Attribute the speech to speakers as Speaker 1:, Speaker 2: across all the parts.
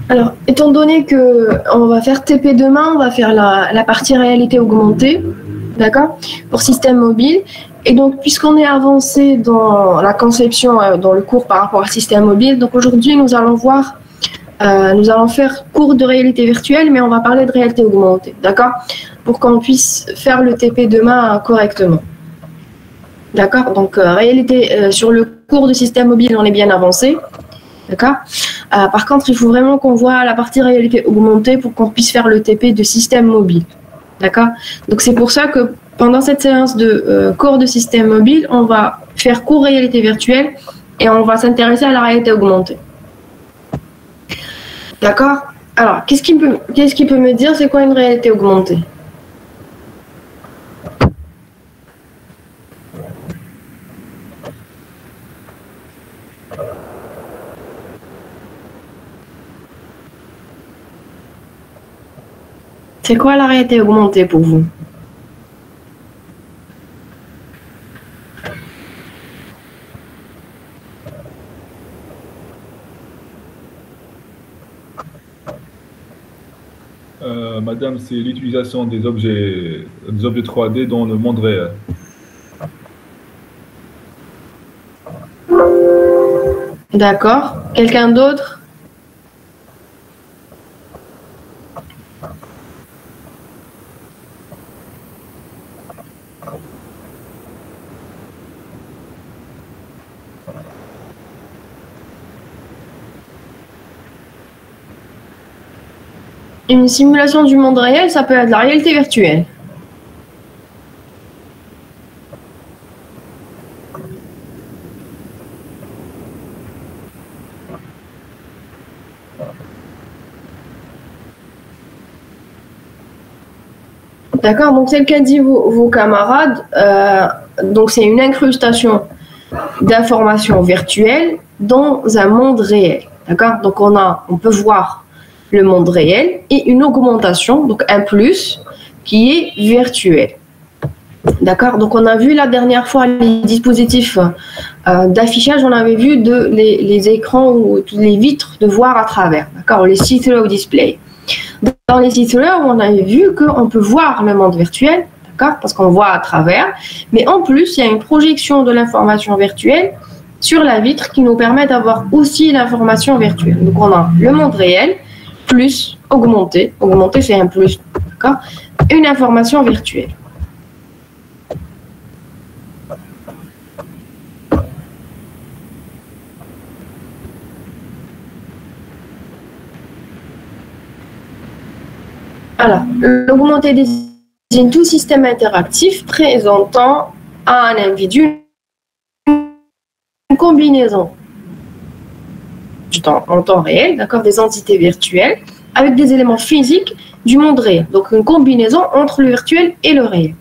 Speaker 1: Alors, étant donné qu'on va faire TP demain, on va faire la partie réalité augmentée, d'accord, pour système mobile. Et donc, puisqu'on est avancé dans la conception, dans le cours par rapport à système mobile, donc aujourd'hui, nous allons faire cours de réalité virtuelle, mais on va parler de réalité augmentée, d'accord, pour qu'on puisse faire le TP demain correctement. D'accord, donc sur le cours de système mobile, on est bien avancé. D'accord. Par contre, il faut vraiment qu'on voit la partie réalité augmentée pour qu'on puisse faire le TP de système mobile. D'accord. Donc, c'est pour ça que pendant cette séance de cours de système mobile, on va faire cours réalité virtuelle et on va s'intéresser à la réalité augmentée. D'accord. Alors, qu'est-ce qui peut me dire c'est quoi une réalité augmentée? C'est quoi la réalité augmentée pour vous?
Speaker 2: Madame, c'est l'utilisation des objets 3D dans le monde réel.
Speaker 1: D'accord. Quelqu'un d'autre? Une simulation du monde réel, ça peut être de la réalité virtuelle. D'accord, donc c'est le qu'a dit vos camarades. Donc c'est une incrustation d'informations virtuelles dans un monde réel. D'accord, donc on peut voir le monde réel et une augmentation, donc un plus, qui est virtuel. D'accord, donc on a vu la dernière fois les dispositifs d'affichage, on avait vu les écrans ou les vitres de voir à travers, d'accord, les see-through display. Dans les see-through, on avait vu qu'on peut voir le monde virtuel, d'accord, parce qu'on voit à travers, mais en plus, il y a une projection de l'information virtuelle sur la vitre qui nous permet d'avoir aussi l'information virtuelle. Donc on a le monde réel, plus augmenté, augmenté c'est un plus, d'accord, une information virtuelle. Alors, l'augmenté désigne tout système interactif présentant à un individu une combinaison en temps réel, d'accord, des entités virtuelles avec des éléments physiques du monde réel. Donc, une combinaison entre le virtuel et le réel.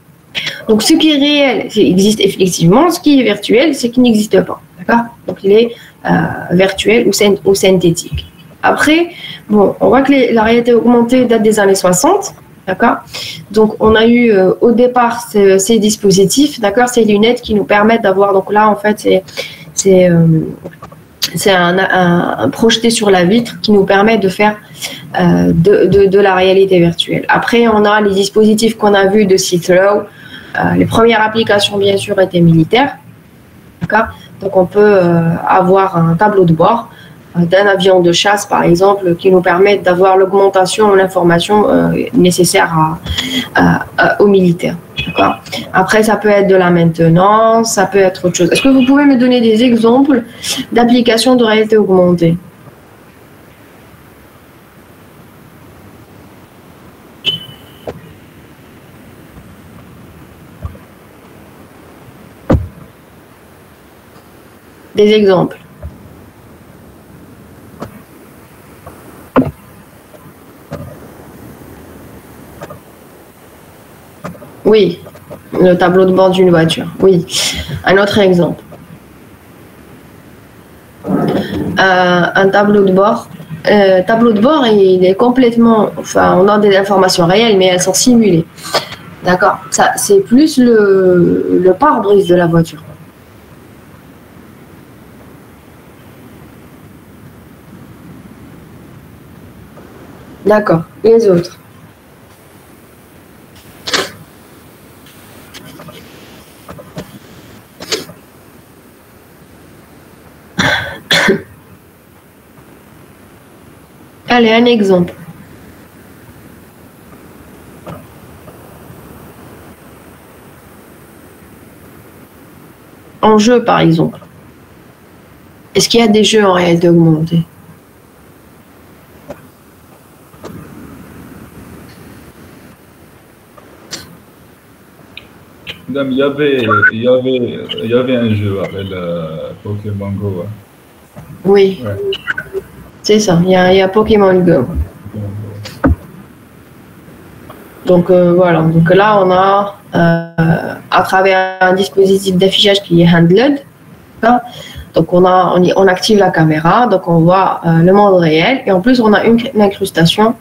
Speaker 1: Donc, ce qui est réel, existe effectivement. Ce qui est virtuel, c'est qu'il n'existe pas. D'accord. Donc, il est virtuel ou synthétique. Après, bon, on voit que la réalité augmentée date des années 60. D'accord. Donc, on a eu au départ ces dispositifs, d'accord, ces lunettes qui nous permettent d'avoir. Donc là, en fait, c'est un projeté sur la vitre qui nous permet de faire de la réalité virtuelle. Après, on a les dispositifs qu'on a vus de see-through. Les premières applications, bien sûr, étaient militaires. D'accord. Donc, on peut avoir un tableau de bord d'un avion de chasse, par exemple, qui nous permet d'avoir l'augmentation de l'information nécessaire aux militaires. D'accord. Après, ça peut être de la maintenance, ça peut être autre chose. Est-ce que vous pouvez me donner des exemples d'applications de réalité augmentée? Des exemples. Oui, le tableau de bord d'une voiture. Oui, un autre exemple. Un tableau de bord tableau de bord, il est complètement... Enfin, on a des informations réelles, mais elles sont simulées. D'accord? Ça, c'est plus le pare-brise de la voiture. D'accord. Les autres. Allez, un exemple. En jeu, par exemple. Est-ce qu'il y a des jeux en réalité augmentée?
Speaker 2: Madame, il y avait un jeu avec Pokémon Go. Hein.
Speaker 1: Oui,
Speaker 2: Ouais.
Speaker 1: c'est ça. Il y a Pokémon Go. Donc voilà. Donc là, on a à travers un dispositif d'affichage qui est handled. Donc on active la caméra, donc on voit le monde réel et en plus on a une incrustation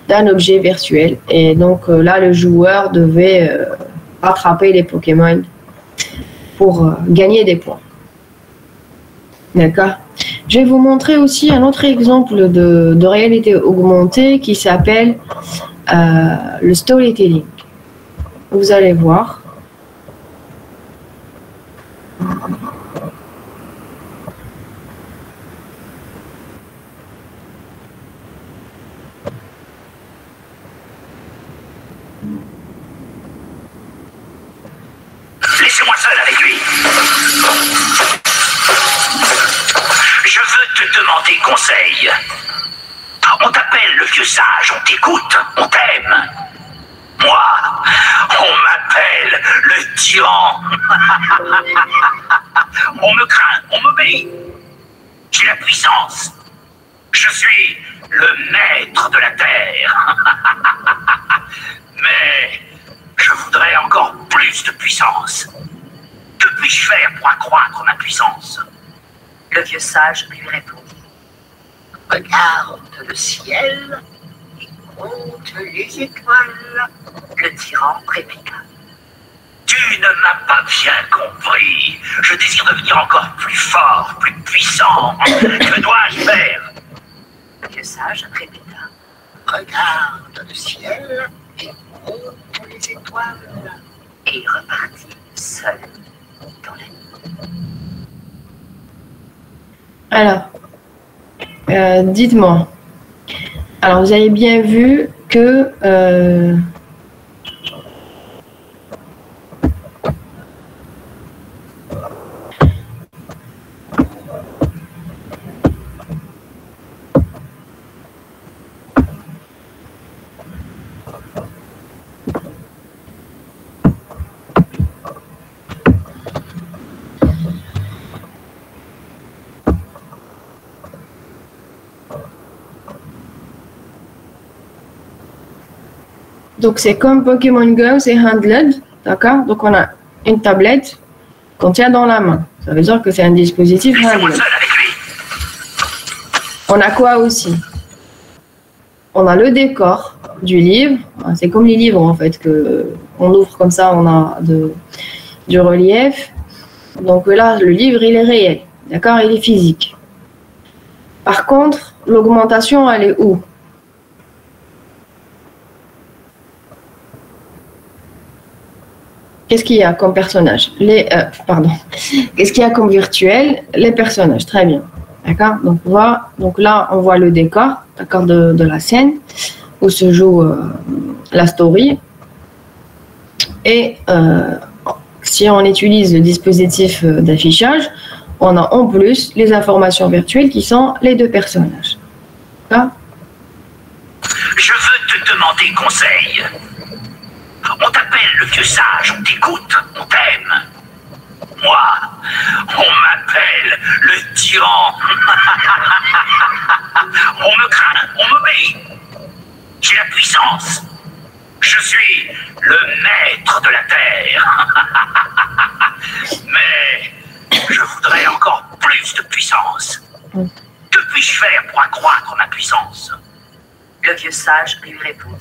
Speaker 1: d'un objet virtuel. Et donc là, le joueur devait rattraper les Pokémon pour gagner des points. D'accord. Je vais vous montrer aussi un autre exemple de réalité augmentée qui s'appelle le storytelling. Vous allez voir.
Speaker 3: Laissez-moi seul avec lui. Je veux te demander conseil. On t'appelle le vieux sage, on t'écoute, on t'aime. Moi, on m'appelle le tyran. On me craint, on m'obéit. J'ai la puissance. Je suis le maître de la terre. Mais je voudrais encore plus de puissance. Que puis-je faire pour accroître ma puissance?
Speaker 4: Le vieux sage lui répondit. Regarde le ciel et compte les étoiles. Le tyran répliqua.
Speaker 3: Tu ne m'as pas bien compris. Je désire devenir encore plus fort, plus puissant. Que dois-je faire?
Speaker 4: Le vieux sage répéta. Regarde le ciel et compte les étoiles. Et il repartit seul dans la nuit.
Speaker 1: Alors, dites-moi. Alors, vous avez bien vu que donc c'est comme Pokémon Go, c'est handled, d'accord? Donc on a une tablette qu'on tient dans la main. Ça veut dire que c'est un dispositif
Speaker 3: Laissez-moi
Speaker 1: handled.
Speaker 3: seul avec lui.
Speaker 1: On a quoi aussi? On a le décor du livre. C'est comme les livres en fait que on ouvre comme ça, on a du relief. Donc là, le livre il est réel, d'accord? Il est physique. Par contre, l'augmentation elle est où? Qu'est-ce qu'il y a comme personnage? Qu'est-ce qu'il y a comme virtuel? Les personnages, très bien. D'accord? Donc là, on voit le décor, d'accord, de la scène où se joue la story. Et si on utilise le dispositif d'affichage, on a en plus les informations virtuelles qui sont les deux personnages. D'accord?
Speaker 3: Je veux te demander conseil. On t'appelle le vieux sage, on t'écoute, on t'aime. Moi, on m'appelle le tyran. On me craint, on m'obéit. J'ai la puissance. Je suis le maître de la terre. Mais je voudrais encore plus de puissance. Que puis-je faire pour accroître ma puissance?
Speaker 4: Le vieux sage lui répondit.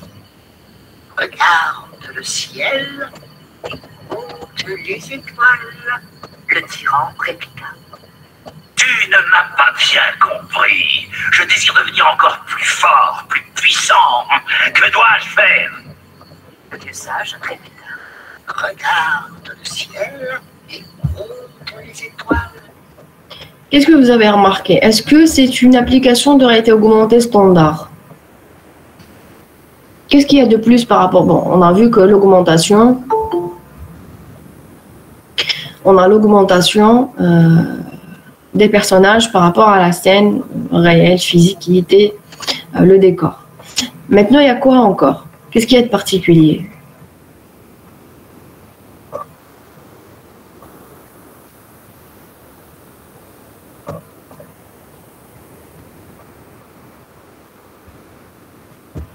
Speaker 4: Regarde le ciel et compte les étoiles. Le tyran répliqua.
Speaker 3: Tu ne m'as pas bien compris. Je désire devenir encore plus fort, plus puissant. Que dois-je faire?
Speaker 4: Le vieux sage répéta. Regarde le ciel et compte les étoiles.
Speaker 1: Qu'est-ce que vous avez remarqué? Est-ce que c'est une application de réalité augmentée standard? Qu'est-ce qu'il y a de plus par rapport... Bon, on a vu que l'augmentation... On a l'augmentation des personnages par rapport à la scène réelle, physique, qui était le décor. Maintenant, il y a quoi encore? Qu'est-ce qu'il y a de particulier?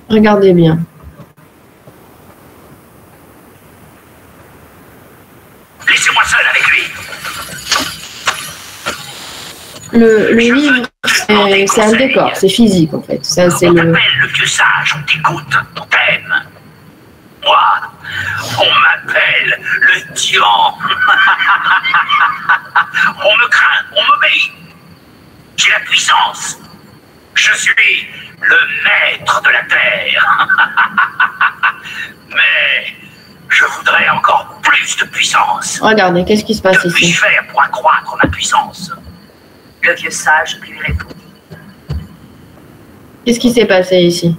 Speaker 1: Regardez bien.
Speaker 3: Laissez-moi seul avec lui.
Speaker 1: Le livre, c'est un décor, c'est physique en fait. Ça, c'est
Speaker 3: On
Speaker 1: le...
Speaker 3: t'appelle le vieux sage, on t'écoute, on t'aime. Moi, on m'appelle le tyran. On me craint, on m'obéit. J'ai la puissance. Je suis le maître de la terre. Mais je voudrais encore plus de puissance.
Speaker 1: Regardez, qu'est-ce qui se passe
Speaker 3: Que
Speaker 1: ici?
Speaker 3: puis-je faire pour accroître ma puissance?
Speaker 4: Le vieux sage lui répondit.
Speaker 1: Qu'est-ce qui s'est passé ici?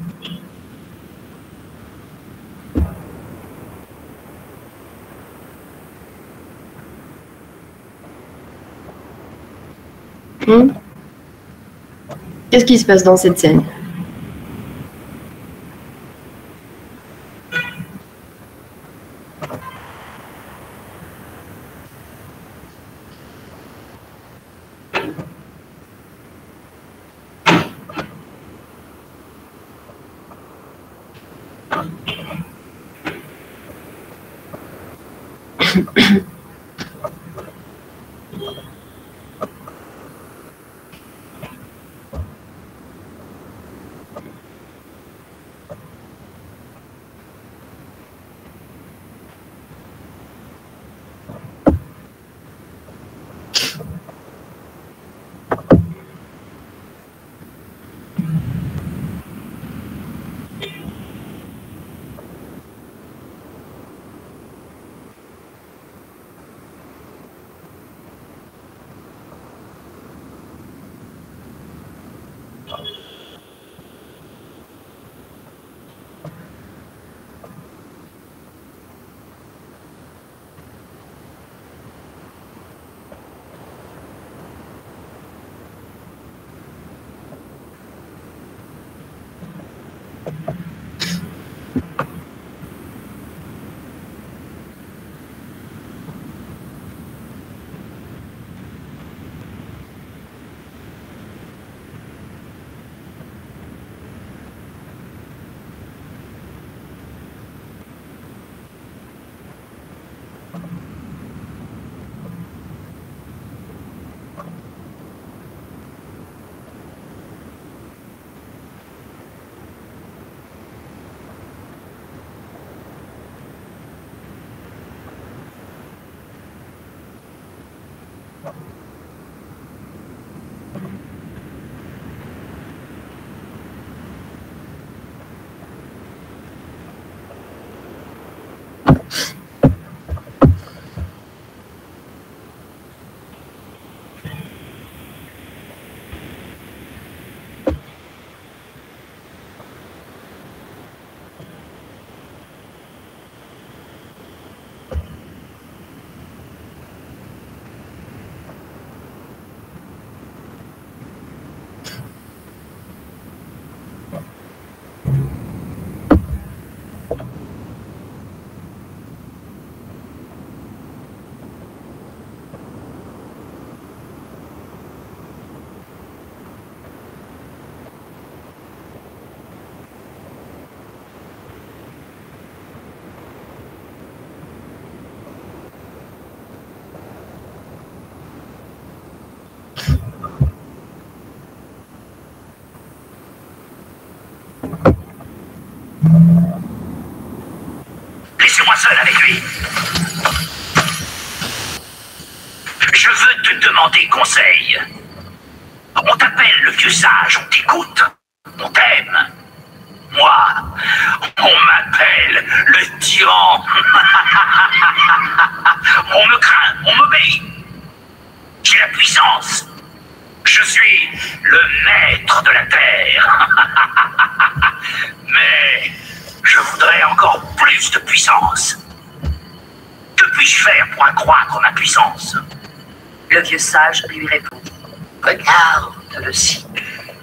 Speaker 1: Qu'est-ce qui se passe dans cette scène?
Speaker 3: seul avec lui. Je veux te demander conseil. On t'appelle le vieux sage, on t'écoute, on t'aime. Moi, on m'appelle le tyran. On me craint, on m'obéit. J'ai la puissance. Je suis le maître de la terre. Mais je voudrais encore plus de puissance. Que puis-je faire pour accroître ma puissance?
Speaker 4: Le vieux sage lui répond. Regarde le ciel.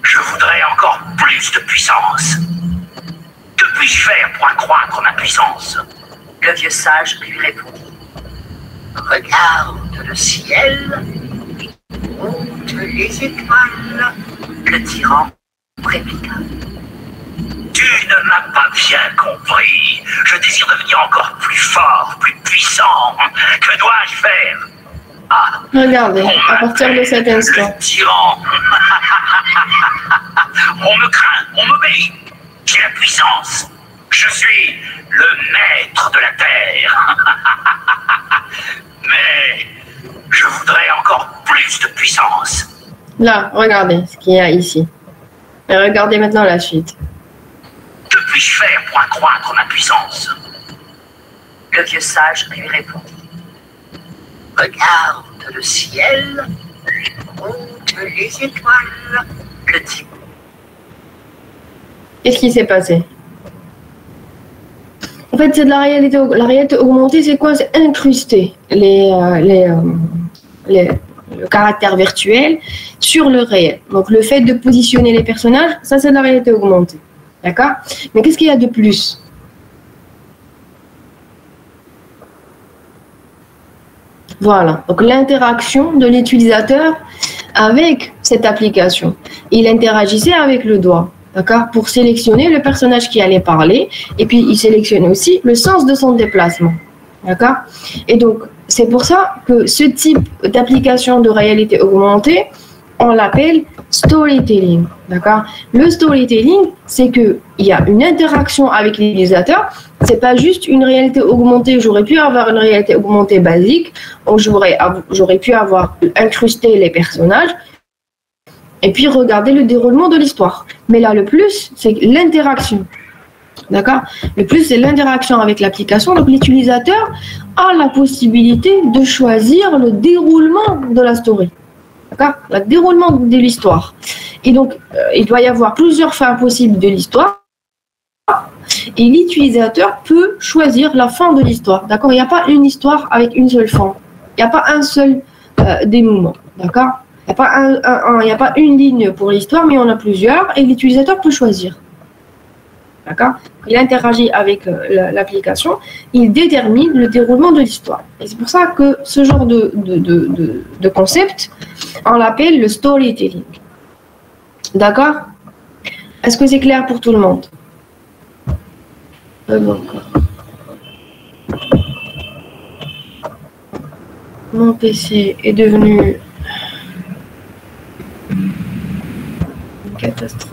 Speaker 3: Je voudrais encore plus de puissance. Que puis-je faire pour accroître ma puissance?
Speaker 4: Le vieux sage lui répond. Regarde le ciel et compte les étoiles. Le tyran répliqua.
Speaker 3: Tu ne m'as pas bien compris. Je désire devenir encore plus fort, plus puissant. Que dois-je faire? Ah,
Speaker 1: Regardez, à partir de cet instant.
Speaker 3: le tyran. On me craint, on m'obéit. J'ai la puissance. Je suis le maître de la terre. Mais je voudrais encore plus de puissance.
Speaker 1: Là, regardez ce qu'il y a ici. Et regardez maintenant la suite.
Speaker 3: Que puis-je faire pour accroître ma puissance?
Speaker 4: Le vieux sage lui répond. Regarde le ciel, compte les étoiles. Le tyran.
Speaker 1: Qu'est-ce qui s'est passé? En fait, c'est de la réalité. La réalité augmentée, c'est quoi? C'est incruster le caractère virtuel sur le réel. Donc, le fait de positionner les personnages, ça, c'est de la réalité augmentée. D'accord? Mais qu'est-ce qu'il y a de plus? Voilà. Donc, l'interaction de l'utilisateur avec cette application. Il interagissait avec le doigt. D'accord? Pour sélectionner le personnage qui allait parler. Et puis, il sélectionnait aussi le sens de son déplacement. D'accord? Et donc, c'est pour ça que ce type d'application de réalité augmentée, on l'appelle storytelling. D'accord? Le storytelling, c'est qu'il y a une interaction avec l'utilisateur. C'est pas juste une réalité augmentée. J'aurais pu avoir une réalité augmentée basique, où j'aurais pu avoir incrusté les personnages et puis regarder le déroulement de l'histoire. Mais là, le plus, c'est l'interaction. D'accord? Le plus, c'est l'interaction avec l'application. Donc, l'utilisateur a la possibilité de choisir le déroulement de la story. D'accord? Le déroulement de l'histoire. Et donc, il doit y avoir plusieurs fins possibles de l'histoire. Et l'utilisateur peut choisir la fin de l'histoire. D'accord? Il n'y a pas une histoire avec une seule fin. Il n'y a pas un seul dénouement. D'accord? Il n'y a pas une ligne pour l'histoire, mais il y en a plusieurs. Et l'utilisateur peut choisir. D'accord? Il interagit avec l'application, il détermine le déroulement de l'histoire. Et c'est pour ça que ce genre de concept, on l'appelle le storytelling. D'accord? Est-ce que c'est clair pour tout le monde? Mon PC est devenu une catastrophe.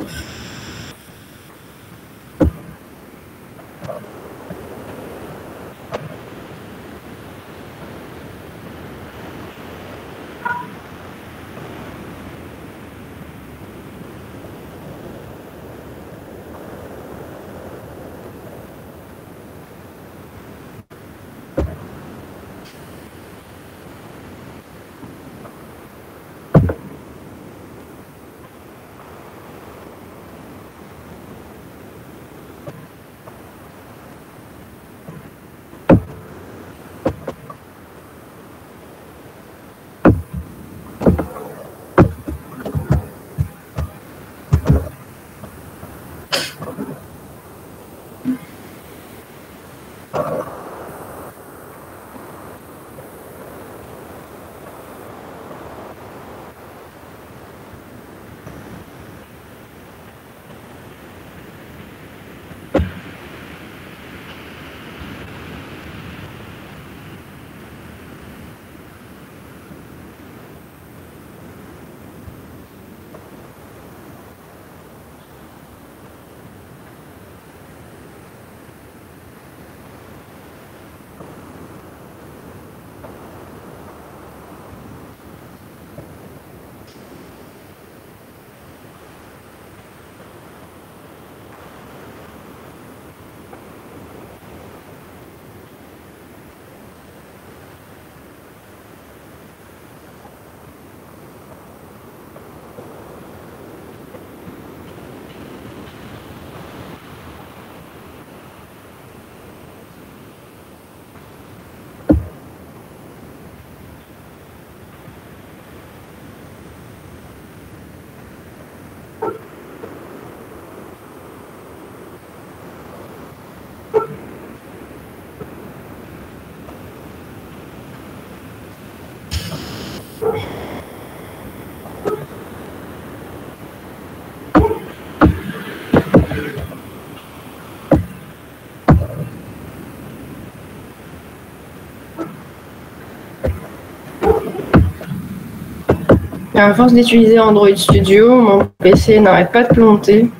Speaker 1: À force d'utiliser Android Studio, mon PC n'arrête pas de planter.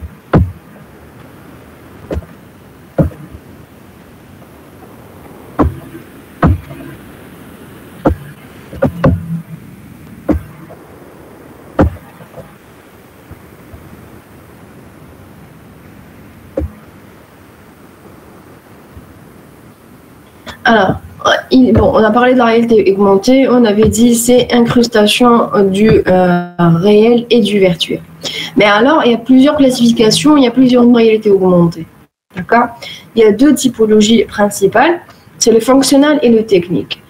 Speaker 1: Alors, bon, on a parlé de la réalité augmentée, on avait dit c'est incrustation du réel et du virtuel. Mais alors, il y a plusieurs classifications, il y a plusieurs réalités augmentées. D'accord? Il y a deux typologies principales, c'est le fonctionnel et le technique.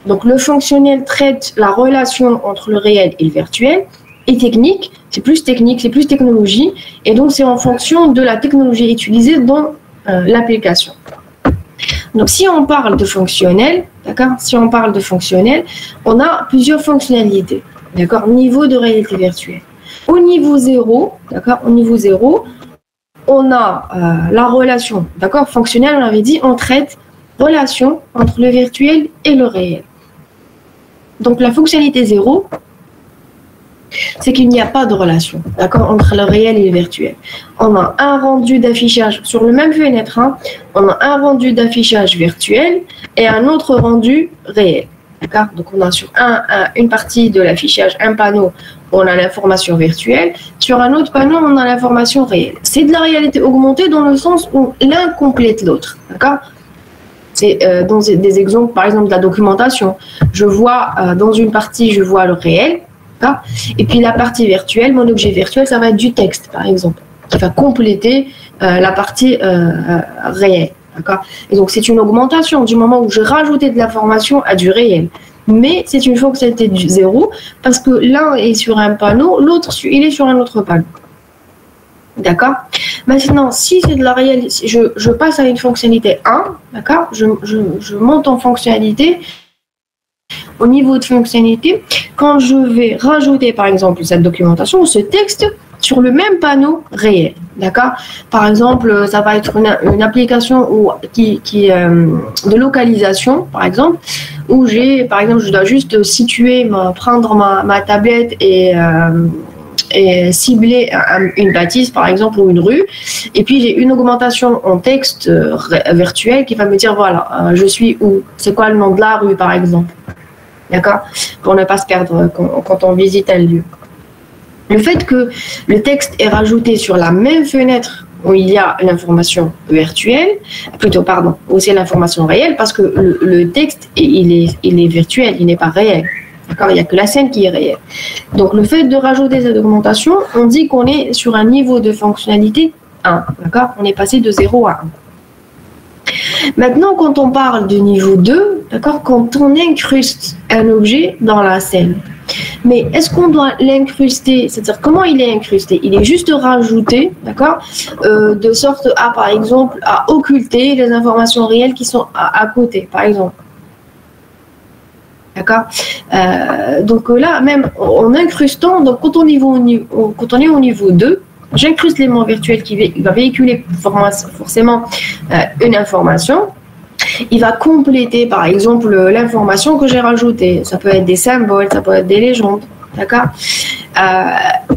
Speaker 1: Donc, le fonctionnel traite la relation entre le réel et le virtuel, et technique, c'est plus technologie, et donc c'est en fonction de la technologie utilisée dans l'application. Donc, si on parle de fonctionnel, d'accord, si on parle de fonctionnel, on a plusieurs fonctionnalités, d'accord, niveau de réalité virtuelle. Au niveau 0, d'accord, au niveau 0, on a la relation, d'accord, fonctionnel, on avait dit, on traite relation entre le virtuel et le réel. Donc, la fonctionnalité 0, c'est qu'il n'y a pas de relation, d'accord, entre le réel et le virtuel. On a un rendu d'affichage sur le même fenêtre, hein, on a un rendu d'affichage virtuel et un autre rendu réel, d'accord. Donc on a sur une partie de l'affichage, un panneau, on a l'information virtuelle, sur un autre panneau, on a l'information réelle. C'est de la réalité augmentée dans le sens où l'un complète l'autre, d'accord. C'est dans des exemples, par exemple de la documentation. Je vois dans une partie, je vois le réel. Et puis la partie virtuelle, mon objet virtuel, ça va être du texte, par exemple, qui va compléter la partie réelle. D'accord. Et donc c'est une augmentation du moment où je rajoutais de l'information à du réel. Mais c'est une fonctionnalité du 0 parce que l'un est sur un panneau, l'autre il est sur un autre panneau. D'accord. Maintenant, si c'est de la réalité, je passe à une fonctionnalité 1, d'accord, je monte en fonctionnalité. Au niveau de fonctionnalité, quand je vais rajouter par exemple cette documentation ou ce texte sur le même panneau réel, d'accord. Par exemple, ça va être une application de localisation, par exemple, où je dois juste prendre ma tablette et cibler une bâtisse, par exemple, ou une rue, et puis j'ai une augmentation en texte virtuel qui va me dire, voilà, je suis où, c'est quoi le nom de la rue, par exemple. D'accord, pour ne pas se perdre quand on visite un lieu. Le fait que le texte est rajouté sur la même fenêtre où il y a l'information virtuelle, où c'est l'information réelle, parce que le texte, il est virtuel, il n'est pas réel. D'accord, il n'y a que la scène qui est réelle. Donc, le fait de rajouter cette augmentation, on dit qu'on est sur un niveau de fonctionnalité 1. D'accord, on est passé de 0 à 1. Maintenant, quand on parle de niveau 2, d'accord, quand on incruste un objet dans la scène, mais est-ce qu'on doit l'incruster, c'est-à-dire comment il est incrusté? Il est juste rajouté, d'accord, de sorte à, par exemple, à occulter les informations réelles qui sont à côté, par exemple. D'accord. Donc là, même en incrustant, donc quand on est au niveau 2, j'incruste l'élément virtuel qui va véhiculer forcément une information. Il va compléter, par exemple, l'information que j'ai rajoutée. Ça peut être des symboles, ça peut être des légendes. D'accord.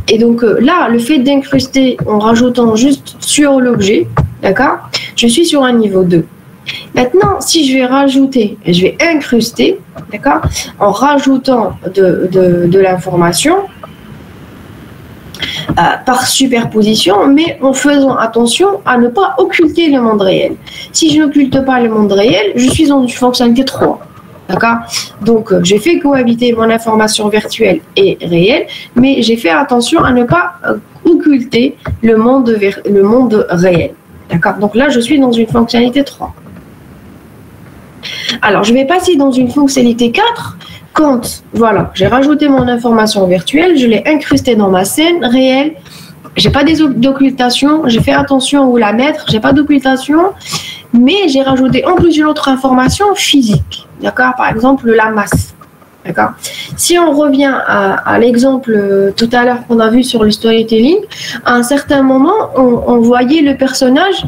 Speaker 1: Et donc là, le fait d'incruster en rajoutant juste sur l'objet, d'accord, je suis sur un niveau 2. Maintenant, si je vais rajouter, je vais incruster, d'accord, en rajoutant de l'information, par superposition, mais en faisant attention à ne pas occulter le monde réel. Si je n'occulte pas le monde réel, je suis en fonctionnalité 3. D'accord. Donc, j'ai fait cohabiter mon information virtuelle et réelle, mais j'ai fait attention à ne pas occulter le monde réel. D'accord. Donc là, je suis dans une fonctionnalité 3. Alors, je vais passer dans une fonctionnalité 4 quand, voilà, j'ai rajouté mon information virtuelle, je l'ai incrustée dans ma scène réelle, j'ai pas d'occultation, j'ai fait attention où la mettre, j'ai pas d'occultation, mais j'ai rajouté en plus une autre information physique, d'accord, par exemple la masse, d'accord. Si on revient à l'exemple tout à l'heure qu'on a vu sur le storytelling, à un certain moment, on voyait le personnage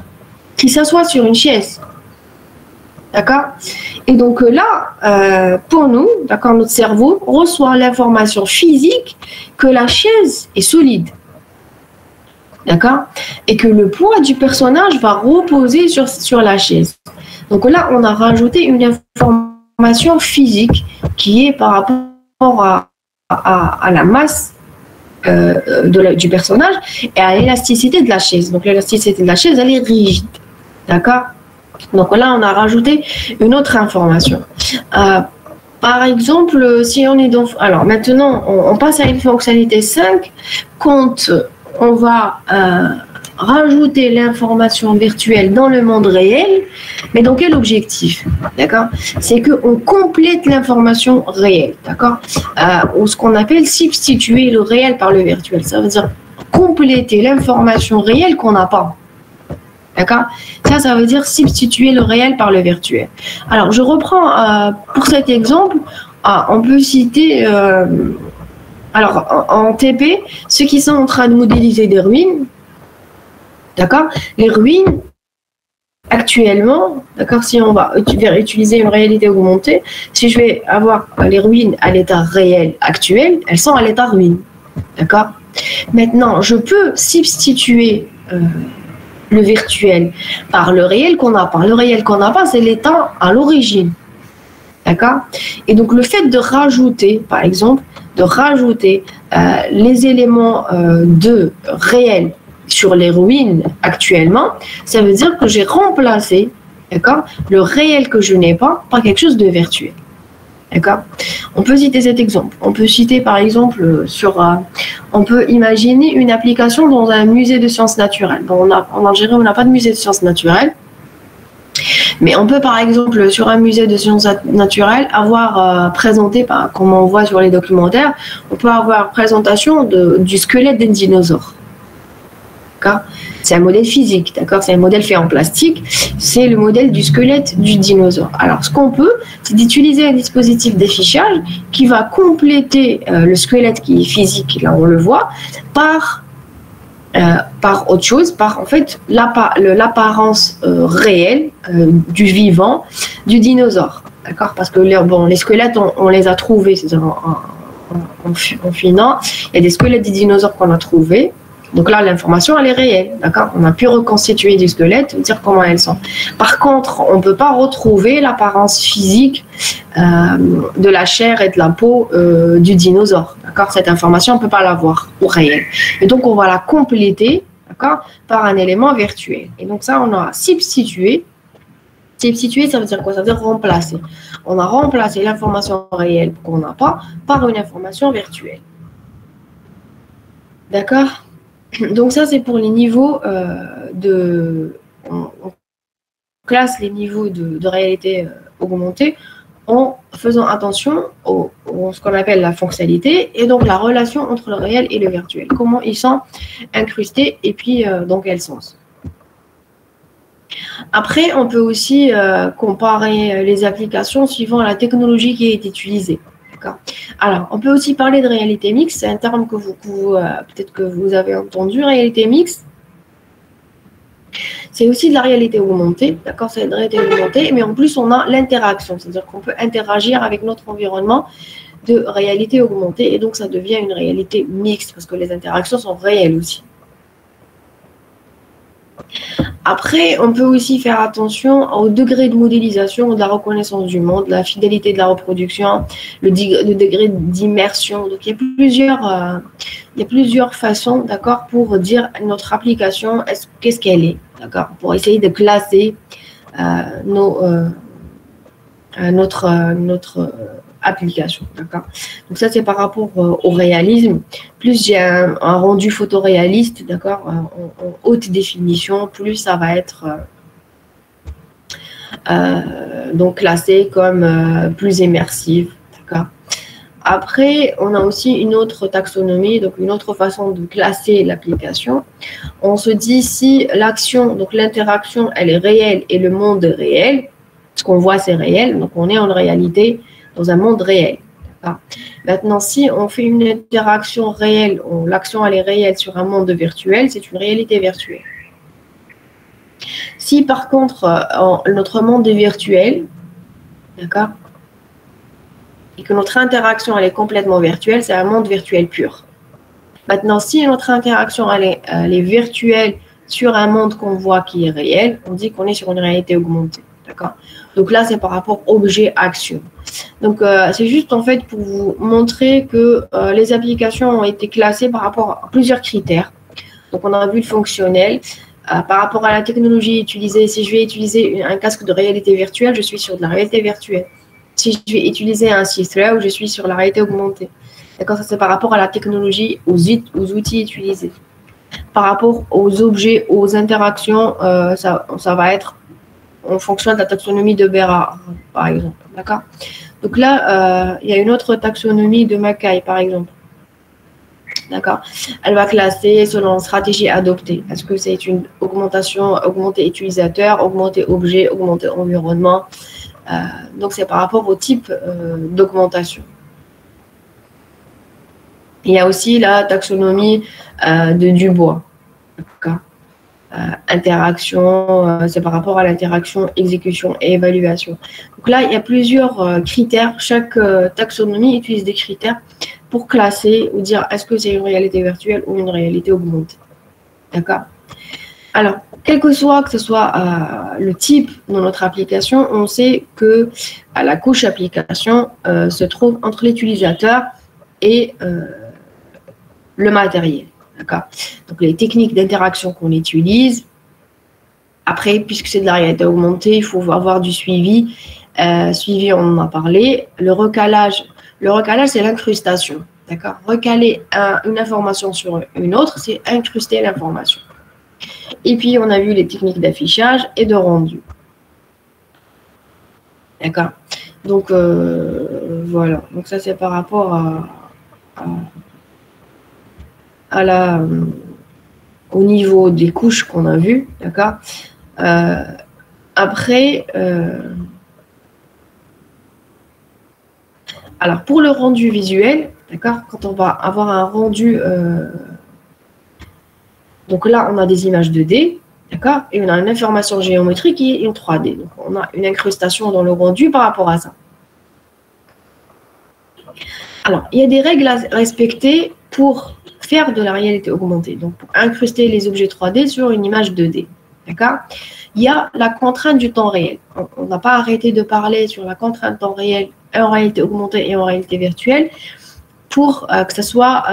Speaker 1: qui s'assoit sur une chaise. D'accord? Et donc là, pour nous, d'accord, notre cerveau reçoit l'information physique que la chaise est solide. D'accord? Et que le poids du personnage va reposer sur la chaise. Donc là, on a rajouté une information physique qui est par rapport à la masse du personnage et à l'élasticité de la chaise. Donc l'élasticité de la chaise, elle est rigide. D'accord? Donc là, on a rajouté une autre information. Par exemple, si on est dans... Alors maintenant, on passe à une fonctionnalité 5 quand on va rajouter l'information virtuelle dans le monde réel, mais dans quel objectif? D'accord? C'est qu'on complète l'information réelle. D'accord? Ou ce qu'on appelle substituer le réel par le virtuel. Ça veut dire compléter l'information réelle qu'on n'a pas. D'accord? Ça veut dire substituer le réel par le virtuel. Alors, je reprends pour cet exemple, on peut citer... alors, en TP, ceux qui sont en train de modéliser des ruines, d'accord? Les ruines, actuellement, d'accord, si on va utiliser une réalité augmentée, si je vais avoir les ruines à l'état réel actuel, elles sont à l'état ruine, d'accord? Maintenant, je peux substituer le virtuel par le réel qu'on n'a pas. Le réel qu'on n'a pas, c'est l'état à l'origine, d'accord? Et donc, le fait de rajouter, par exemple, les éléments de réel sur les ruines actuellement, ça veut dire que j'ai remplacé, d'accord, le réel que je n'ai pas par quelque chose de virtuel. D'accord? On peut citer cet exemple. On peut citer par exemple on peut imaginer une application dans un musée de sciences naturelles. Bon, en Algérie, on n'a pas de musée de sciences naturelles. Mais on peut par exemple sur un musée de sciences naturelles avoir présenté, comme on voit sur les documentaires, on peut avoir présentation du squelette d'un dinosaure. D'accord? C'est un modèle physique, d'accord? C'est un modèle fait en plastique. C'est le modèle du squelette du dinosaure. Alors, ce qu'on peut, c'est d'utiliser un dispositif d'affichage qui va compléter le squelette qui est physique, là on le voit, par autre chose, par en fait l'apparence réelle du vivant du dinosaure. D'accord? Parce que les squelettes, on les a trouvés, c'est-à-dire en finant. Il y a des squelettes des dinosaures qu'on a trouvés. Donc là, l'information, elle est réelle. D'accord? On a pu reconstituer du squelette, dire comment elles sont. Par contre, on ne peut pas retrouver l'apparence physique de la chair et de la peau du dinosaure. D'accord? Cette information, on ne peut pas l'avoir au réel. Et donc, on va la compléter, d'accord, par un élément virtuel. Et donc ça, on a substitué. Substituer, ça veut dire quoi? Ça veut dire remplacer. On a remplacé l'information réelle qu'on n'a pas par une information virtuelle. D'accord? Donc ça, c'est pour les niveaux on classe les niveaux de réalité augmentée en faisant attention à ce qu'on appelle la fonctionnalité et donc la relation entre le réel et le virtuel. Comment ils sont incrustés et puis dans quel sens. Après, on peut aussi comparer les applications suivant la technologie qui est utilisée. Alors, on peut aussi parler de réalité mixte. C'est un terme que peut-être que vous avez entendu. Réalité mixte, c'est aussi de la réalité augmentée. D'accord, c'est de la réalité augmentée, mais en plus, on a l'interaction. C'est-à-dire qu'on peut interagir avec notre environnement de réalité augmentée. Et donc, ça devient une réalité mixte parce que les interactions sont réelles aussi. Après, on peut aussi faire attention au degré de modélisation, de la reconnaissance du monde, la fidélité de la reproduction, le degré d'immersion. Donc, il y a plusieurs façons, d'accord, pour dire notre application, qu'est-ce qu'elle est, d'accord, pour essayer de classer notre application, d'accord. Donc ça, c'est par rapport au réalisme. Plus j'ai un rendu photoréaliste, d'accord, en haute définition, plus ça va être donc classé comme plus immersif, d'accord. Après, on a aussi une autre taxonomie, donc une autre façon de classer l'application. On se dit si l'action, donc l'interaction, elle est réelle et le monde est réel, ce qu'on voit, c'est réel, donc on est en réalité dans un monde réel. Maintenant, si on fait une interaction réelle, l'action elle est réelle sur un monde virtuel, c'est une réalité virtuelle. Si par contre, notre monde est virtuel, d'accord, et que notre interaction elle est complètement virtuelle, c'est un monde virtuel pur. Maintenant, si notre interaction elle est virtuelle sur un monde qu'on voit qui est réel, on dit qu'on est sur une réalité augmentée. D'accord. Donc là, c'est par rapport objet-action. Donc, c'est juste en fait pour vous montrer que les applications ont été classées par rapport à plusieurs critères. Donc, on a vu le fonctionnel. Par rapport à la technologie utilisée, si je vais utiliser un casque de réalité virtuelle, je suis sur de la réalité virtuelle. Si je vais utiliser un see-through, je suis sur la réalité augmentée. D'accord, ça c'est par rapport à la technologie, aux outils utilisés. Par rapport aux objets, aux interactions, ça va être en fonction de la taxonomie de Bérard, par exemple. D'accord. Donc là, il y a une autre taxonomie de Mackay, par exemple. D'accord. Elle va classer selon la stratégie adoptée. Est-ce que c'est une augmentation, augmenter utilisateur, augmenter objet, augmenter environnement. Donc c'est par rapport au type d'augmentation. Il y a aussi la taxonomie de Dubois. D'accord. Interaction, c'est par rapport à l'interaction, exécution et évaluation. Donc là, il y a plusieurs critères. Chaque taxonomie utilise des critères pour classer ou dire est-ce que c'est une réalité virtuelle ou une réalité augmentée. D'accord. Alors, quel que ce soit le type de notre application, on sait que la couche application se trouve entre l'utilisateur et le matériel. D'accord. Donc, les techniques d'interaction qu'on utilise. Après, puisque c'est de la réalité augmentée, il faut avoir du suivi. Suivi, on en a parlé. Le recalage, c'est l'incrustation. D'accord. Recaler une information sur une autre, c'est incruster l'information. Et puis, on a vu les techniques d'affichage et de rendu. D'accord. Donc, voilà. Donc, ça, c'est par rapport au niveau des couches qu'on a vues. D'accord. Après, alors, pour le rendu visuel, d'accord, quand on va avoir un rendu... donc là, on a des images 2D, d'accord, et on a une information géométrique qui est une 3D. Donc, on a une incrustation dans le rendu par rapport à ça. Alors, il y a des règles à respecter pour faire de la réalité augmentée, donc pour incruster les objets 3D sur une image 2D, d'accord. Il y a la contrainte du temps réel. On n'a pas arrêté de parler sur la contrainte temps réel en réalité augmentée et en réalité virtuelle pour que ce soit...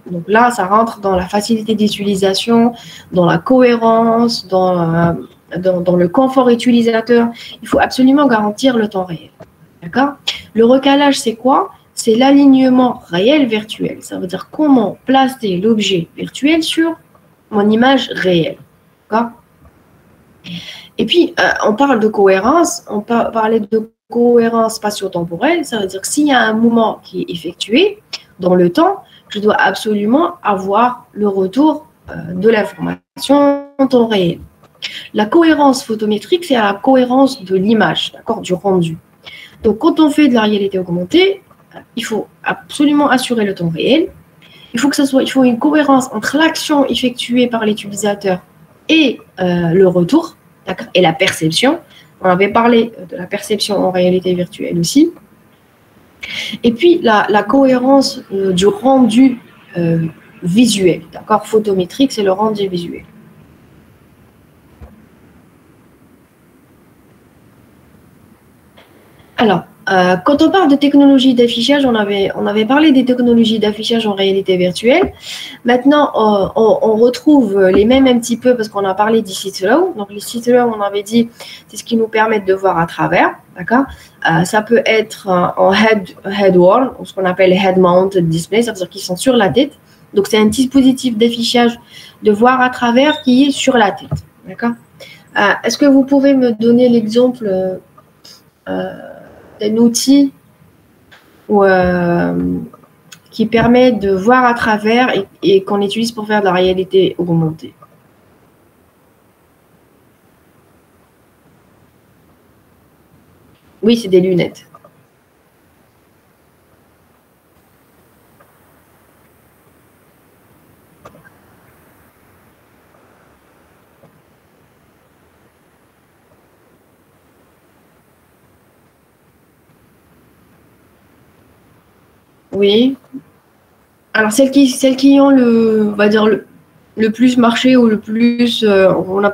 Speaker 1: donc là, ça rentre dans la facilité d'utilisation, dans la cohérence, dans le confort utilisateur. Il faut absolument garantir le temps réel. D'accord. Le recalage, c'est quoi? C'est l'alignement réel-virtuel. Ça veut dire comment placer l'objet virtuel sur mon image réelle. D'accord. Et puis, on parle de cohérence. On peut parler de cohérence spatio-temporelle. Ça veut dire que s'il y a un mouvement qui est effectué dans le temps, je dois absolument avoir le retour de l'information en temps réel. La cohérence photométrique, c'est la cohérence de l'image, d'accord, du rendu. Donc, quand on fait de la réalité augmentée, il faut absolument assurer le temps réel. Il faut une cohérence entre l'action effectuée par l'utilisateur et le retour, d'accord, et la perception. On avait parlé de la perception en réalité virtuelle aussi. Et puis, la cohérence du rendu visuel, d'accord, photométrique, c'est le rendu visuel. Alors, quand on parle de technologie d'affichage, on avait parlé des technologies d'affichage en réalité virtuelle. Maintenant, on retrouve les mêmes un petit peu parce qu'on a parlé des see-through. Donc, les see-through, on avait dit, c'est ce qui nous permet de voir à travers, d'accord. Ça peut être en head-wall, ce qu'on appelle head-mounted display, ça veut dire qu'ils sont sur la tête. Donc, c'est un dispositif d'affichage de voir à travers qui est sur la tête, d'accord. Est-ce que vous pouvez me donner l'exemple d'un outil qui permet de voir à travers et qu'on utilise pour faire de la réalité augmentée? Oui, c'est des lunettes. Oui. Alors, celles qui ont on va dire le plus marché ou le plus, on a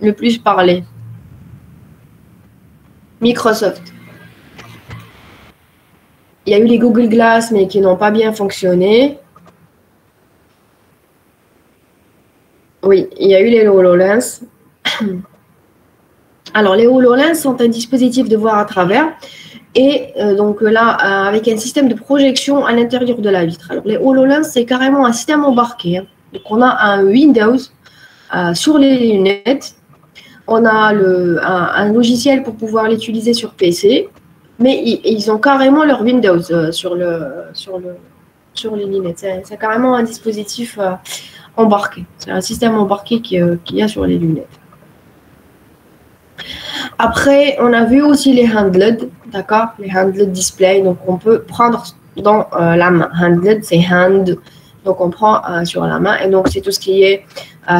Speaker 1: le plus parlé. Microsoft. Il y a eu les Google Glass, mais qui n'ont pas bien fonctionné. Oui, il y a eu les HoloLens. Alors, les HoloLens sont un dispositif de voir à travers. Et donc là, avec un système de projection à l'intérieur de la vitre. Alors, les HoloLens, c'est carrément un système embarqué. Hein. Donc, on a un Windows sur les lunettes. On a un logiciel pour pouvoir l'utiliser sur PC. Mais ils ont carrément leur Windows sur les lunettes. C'est carrément un dispositif embarqué. C'est un système embarqué qu'il y a sur les lunettes. Après, on a vu aussi les handled, d'accord? Les handled display, donc on peut prendre dans la main. Handled, c'est hand, donc on prend sur la main. Et donc, c'est tout ce qui est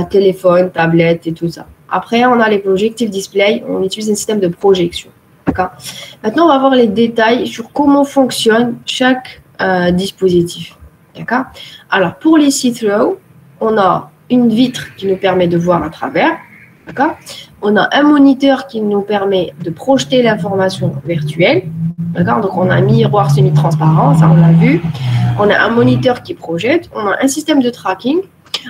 Speaker 1: téléphone, tablette et tout ça. Après, on a les projective display, on utilise un système de projection, d'accord? Maintenant, on va voir les détails sur comment fonctionne chaque dispositif, d'accord? Alors, pour les see-through, on a une vitre qui nous permet de voir à travers, d'accord? On a un moniteur qui nous permet de projeter l'information virtuelle. D'accord? Donc, on a un miroir semi-transparent, ça on l'a vu. On a un moniteur qui projette. On a un système de tracking.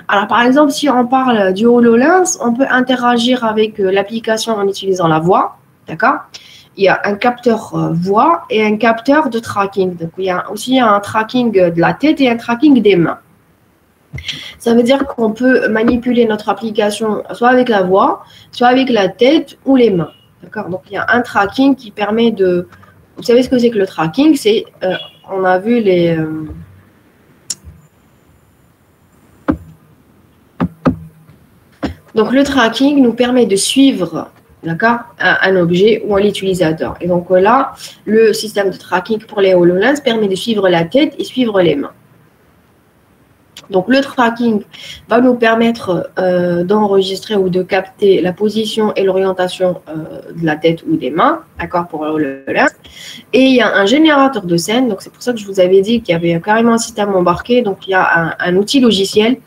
Speaker 1: Alors, par exemple, si on parle du HoloLens, on peut interagir avec l'application en utilisant la voix. D'accord? Il y a un capteur voix et un capteur de tracking. Donc, il y a aussi un tracking de la tête et un tracking des mains. Ça veut dire qu'on peut manipuler notre application soit avec la voix, soit avec la tête ou les mains. D'accord? Donc, il y a un tracking qui permet de... Vous savez ce que c'est que le tracking? C'est, on a vu les... Donc, le tracking nous permet de suivre, d'accord, un objet ou un utilisateur. Et donc là, le système de tracking pour les HoloLens permet de suivre la tête et suivre les mains. Donc, le tracking va nous permettre d'enregistrer ou de capter la position et l'orientation de la tête ou des mains, d'accord, pour le HoloLens. Et il y a un générateur de scène, donc c'est pour ça que je vous avais dit qu'il y avait carrément un système embarqué. Donc, il y a un outil logiciel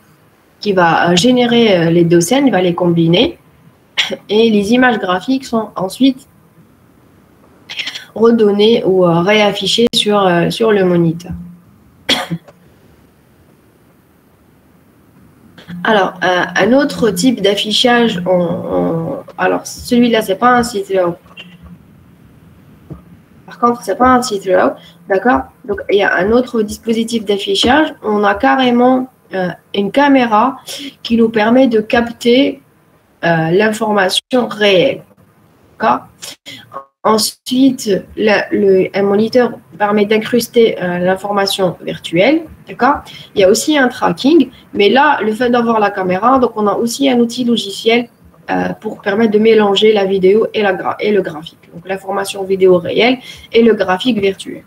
Speaker 1: qui va générer les deux scènes, il va les combiner. Et les images graphiques sont ensuite redonnées ou réaffichées sur le moniteur. Alors, un autre type d'affichage, alors celui-là, c'est pas un see-through. Par contre, c'est pas un see-through, d'accord? Donc, il y a un autre dispositif d'affichage. On a carrément une caméra qui nous permet de capter l'information réelle, d'accord? Ensuite, un moniteur permet d'incruster l'information virtuelle, d'accord? Il y a aussi un tracking, mais là, le fait d'avoir la caméra, donc on a aussi un outil logiciel pour permettre de mélanger la vidéo et le graphique. Donc, l'information vidéo réelle et le graphique virtuel.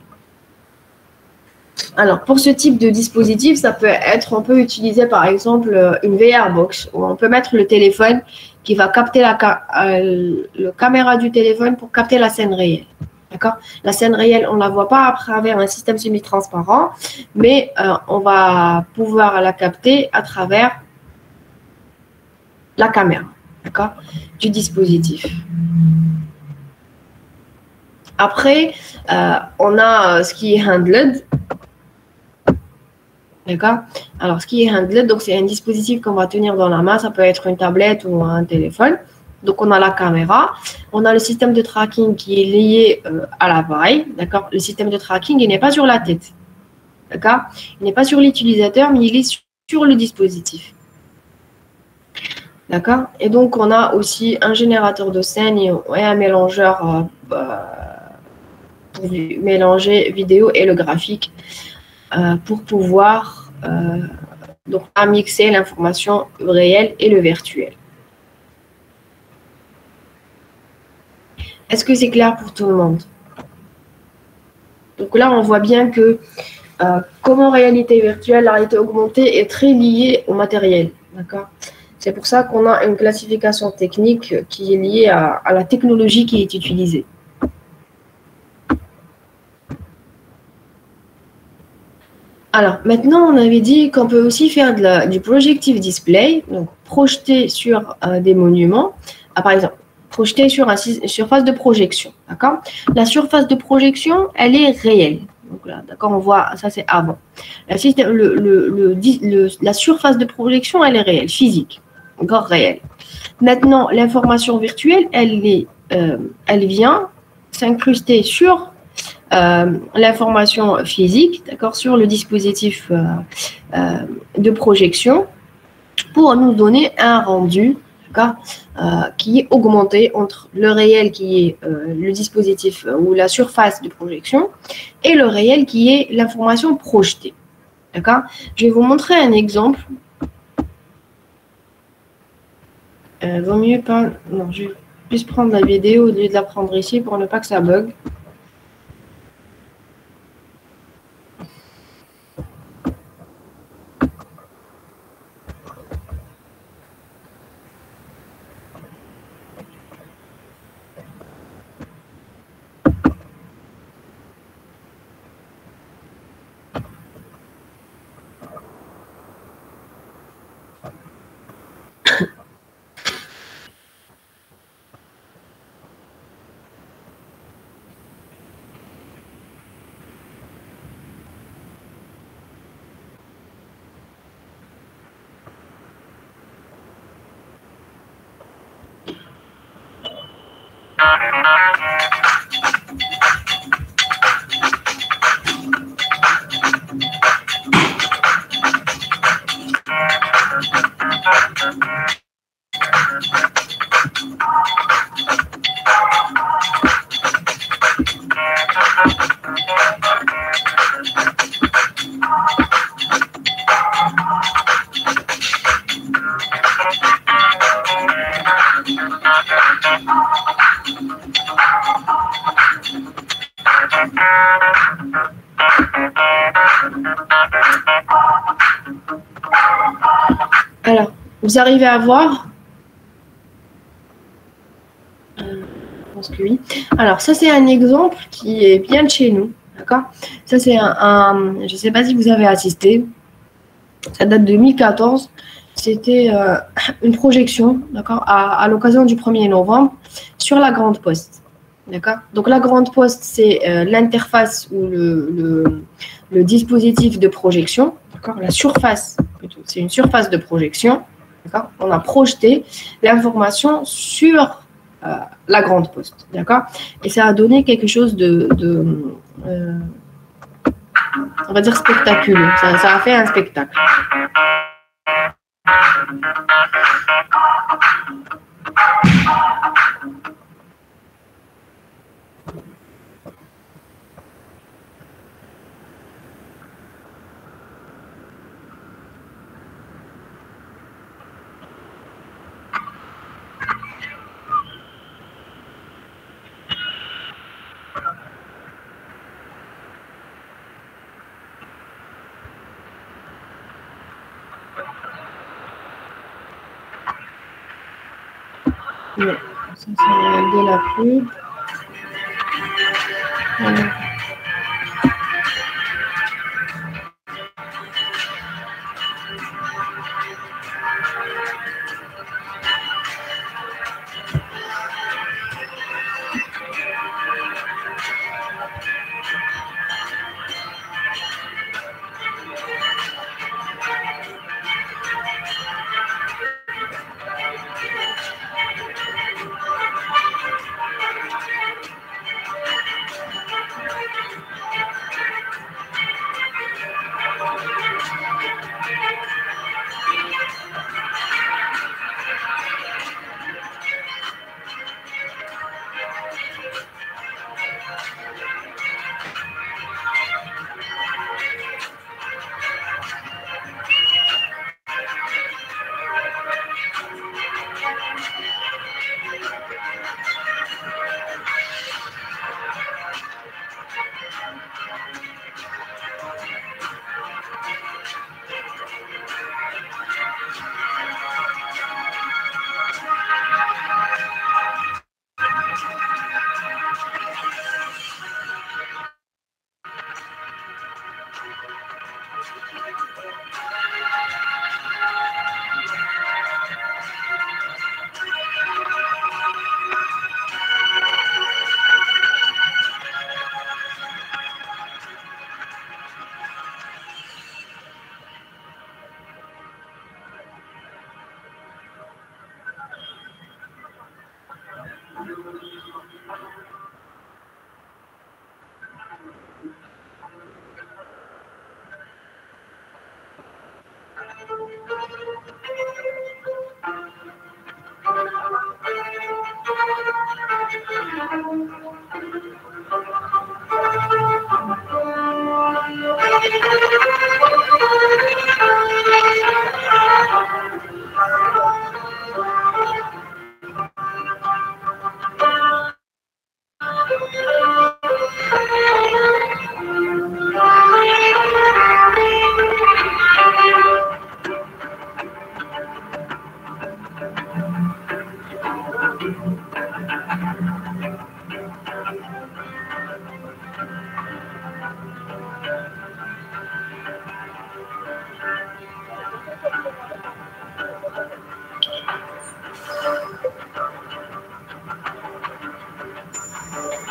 Speaker 1: Alors, pour ce type de dispositif, on peut utiliser par exemple une VR box où on peut mettre le téléphone qui va capter la caméra du téléphone pour capter la scène réelle. D'accord? La scène réelle, on ne la voit pas à travers un système semi-transparent, mais on va pouvoir la capter à travers la caméra, d'accord, du dispositif. Après, on a ce qui est handled. D'accord? Alors, ce qui est handled, donc c'est un dispositif qu'on va tenir dans la main. Ça peut être une tablette ou un téléphone. Donc, on a la caméra. On a le système de tracking qui est lié à l'appareil. D'accord? Le système de tracking, il n'est pas sur la tête. D'accord? Il n'est pas sur l'utilisateur, mais il est sur le dispositif. D'accord? Et donc, on a aussi un générateur de scène et un mélangeur pour mélanger vidéo et le graphique. Pour pouvoir donc mixer l'information réelle et le virtuel. Est-ce que c'est clair pour tout le monde? Donc là, on voit bien que comme en réalité virtuelle, la réalité augmentée est très liée au matériel. D'accord? C'est pour ça qu'on a une classification technique qui est liée à la technologie qui est utilisée. Alors, maintenant, on avait dit qu'on peut aussi faire du projective display, donc projeter sur des monuments. Par exemple, projeter sur une surface de projection. D'accord? La surface de projection, elle est réelle. Donc là, d'accord, on voit, ça c'est avant. La surface de projection, elle est réelle, physique. Encore réelle. Maintenant, l'information virtuelle, elle vient s'incruster sur l'information physique, d'accord, sur le dispositif de projection pour nous donner un rendu, d'accord, qui est augmenté entre le réel qui est le dispositif ou la surface de projection et le réel qui est l'information projetée. D'accord? Je vais vous montrer un exemple. Vaut mieux pas. Non, je vais plus prendre la vidéo au lieu de la prendre ici pour ne pas que ça bug. Alors, vous arrivez à voir? Je pense que oui. Alors, ça, c'est un exemple qui est bien de chez nous. D'accord? Ça, c'est je ne sais pas si vous avez assisté. Ça date de 2014. C'était une projection, d'accord, à l'occasion du 1er novembre sur la Grande Poste. D'accord? Donc, la Grande Poste, c'est l'interface ou le dispositif de projection. D'accord? La surface, plutôt, c'est une surface de projection. D'accord? On a projeté l'information sur la Grande Poste. D'accord? Et ça a donné quelque chose on va dire spectaculaire. Ça a fait un spectacle. Ouais, ça c'est de la pub. Voilà.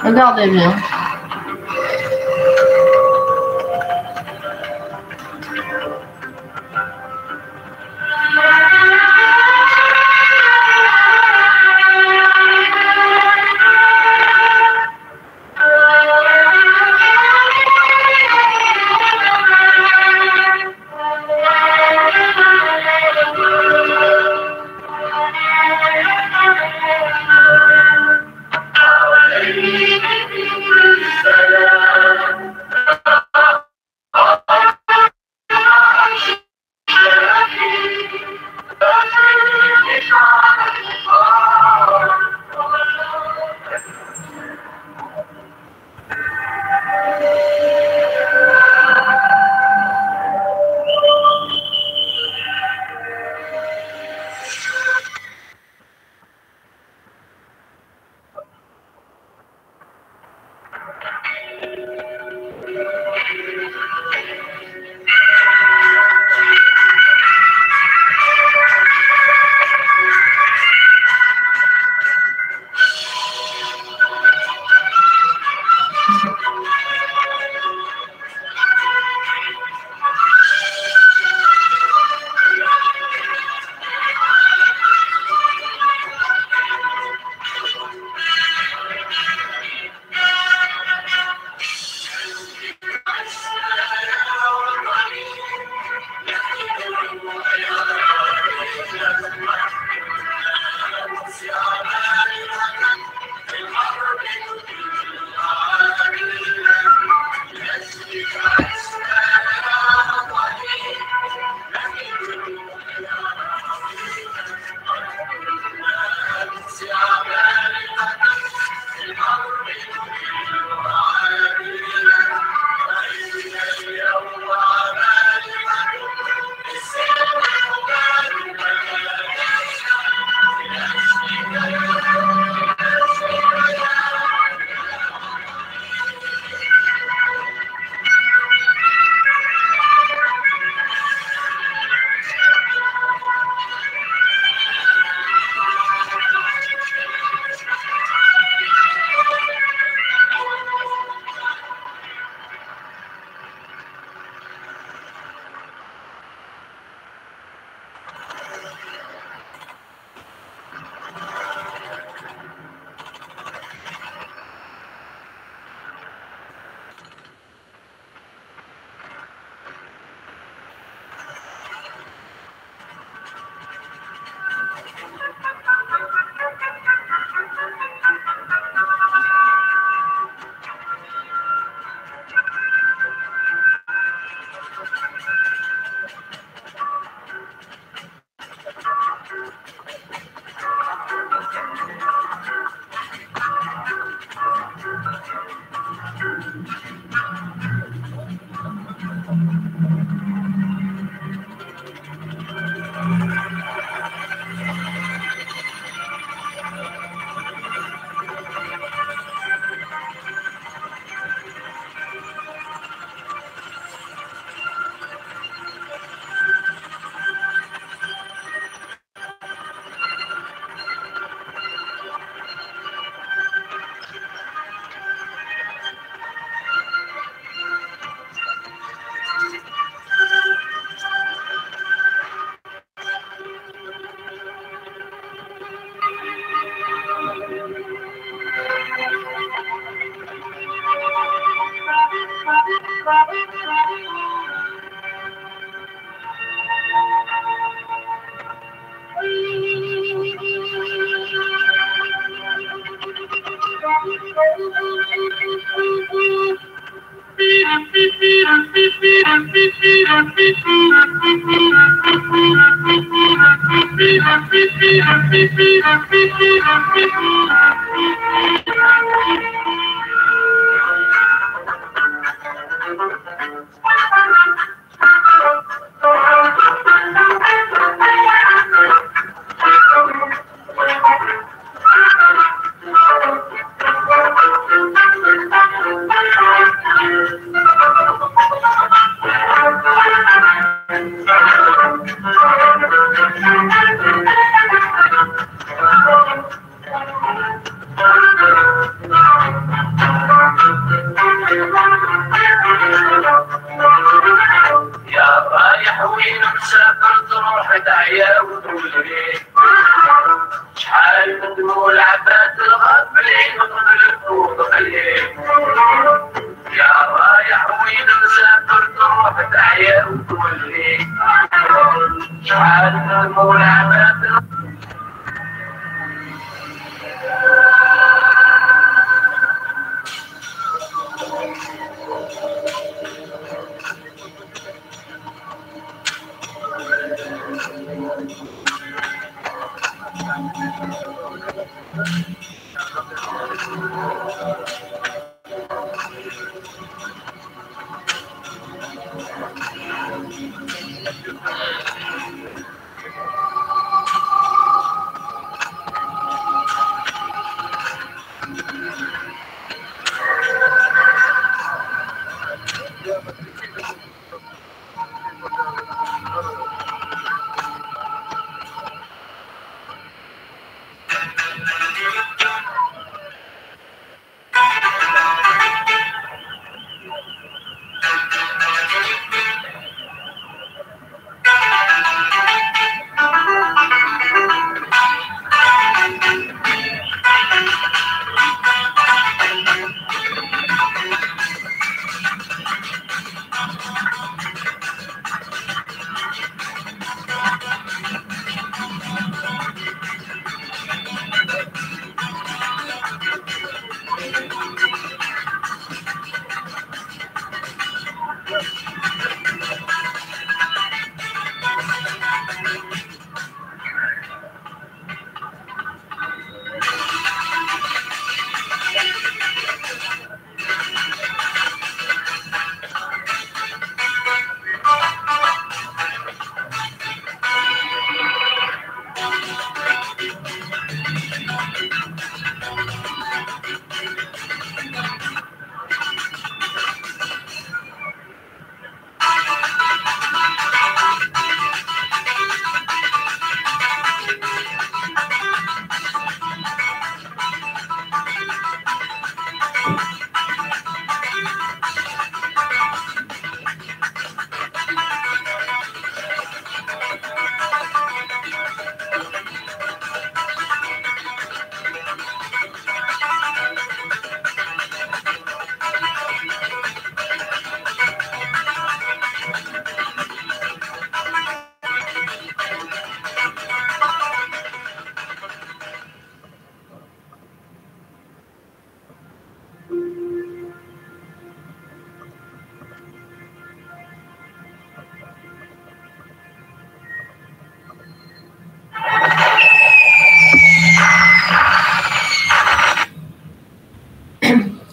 Speaker 1: Regardez bien.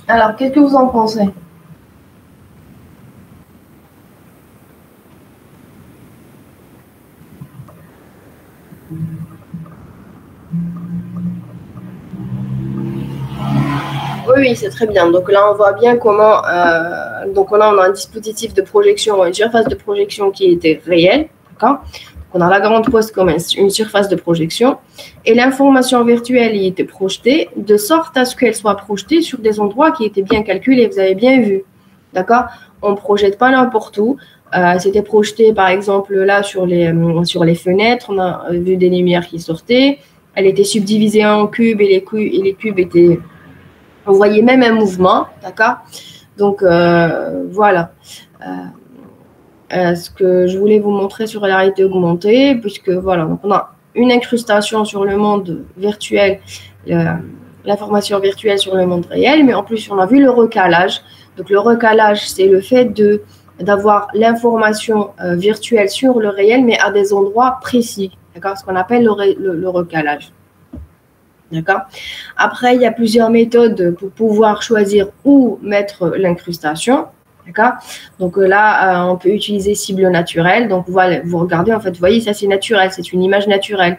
Speaker 1: Alors, qu'est-ce que vous en pensez? Oui, c'est très bien. Donc là, on voit bien comment... donc on a un dispositif de projection, une surface de projection qui était réelle. D'accord? On a la grande pose comme une surface de projection. Et l'information virtuelle y était projetée de sorte à ce qu'elle soit projetée sur des endroits qui étaient bien calculés. Vous avez bien vu. D'accord? On ne projette pas n'importe où. C'était projeté, par exemple, là, sur les fenêtres. On a vu des lumières qui sortaient. Elle était subdivisée en cubes et les cubes étaient... On voyait même un mouvement, d'accord? Donc, voilà. Ce que je voulais vous montrer sur la réalité augmentée, puisque, voilà, donc on a une incrustation sur le monde virtuel, l'information virtuelle sur le monde réel, mais en plus, on a vu le recalage. Donc, le recalage, c'est le fait de d'avoir l'information virtuelle sur le réel, mais à des endroits précis, d'accord, ce qu'on appelle le recalage. D'accord. Après, il y a plusieurs méthodes pour pouvoir choisir où mettre l'incrustation. D'accord. Donc là, on peut utiliser cible naturelle. Donc voilà, vous regardez, en fait, vous voyez, ça c'est naturel, c'est une image naturelle.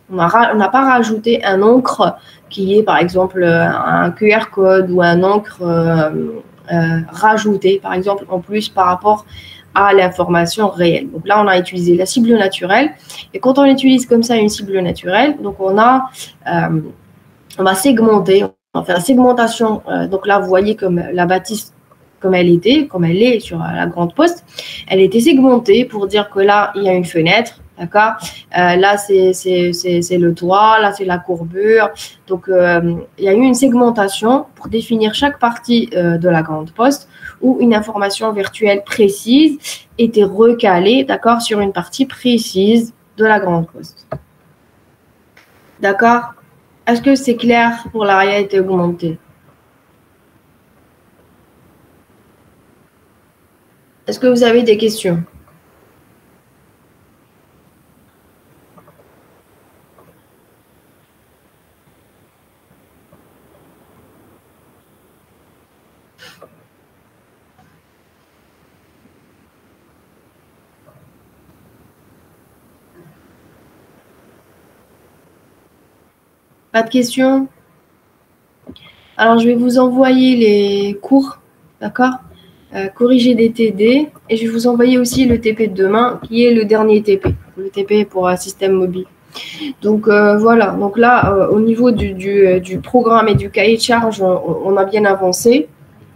Speaker 1: On n'a pas rajouté un encre qui est, par exemple, un QR code ou un encre rajouté, par exemple, en plus par rapport à l'information réelle. Donc là, on a utilisé la cible naturelle. Et quand on utilise comme ça une cible naturelle, donc on va segmenter, on va faire la segmentation. Donc là, vous voyez comme la bâtisse, comme elle est sur la grande poste, elle était segmentée pour dire que là, il y a une fenêtre, d'accord, là, c'est le toit, là, c'est la courbure. Donc, il y a eu une segmentation pour définir chaque partie de la grande poste où une information virtuelle précise était recalée, d'accord, sur une partie précise de la grande poste. D'accord? Est-ce que c'est clair pour la réalité augmentée? Est-ce que vous avez des questions? Pas de questions? Alors, je vais vous envoyer les cours, d'accord? Corriger des TD. Et je vais vous envoyer aussi le TP de demain, qui est le dernier TP. Le TP pour un système mobile. Donc, voilà. Donc là, au niveau du programme et du cahier de charge, on a bien avancé.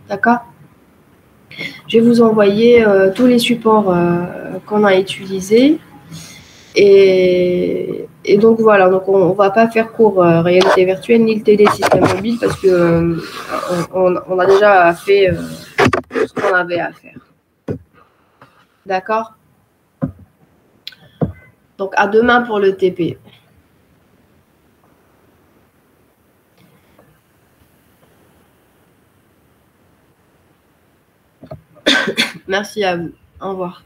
Speaker 1: D'accord? Je vais vous envoyer tous les supports qu'on a utilisés. Et donc voilà, donc on ne va pas faire cours réalité virtuelle ni le TD système mobile parce que on a déjà fait ce qu'on avait à faire. D'accord? Donc à demain pour le TP. Merci à vous. Au revoir.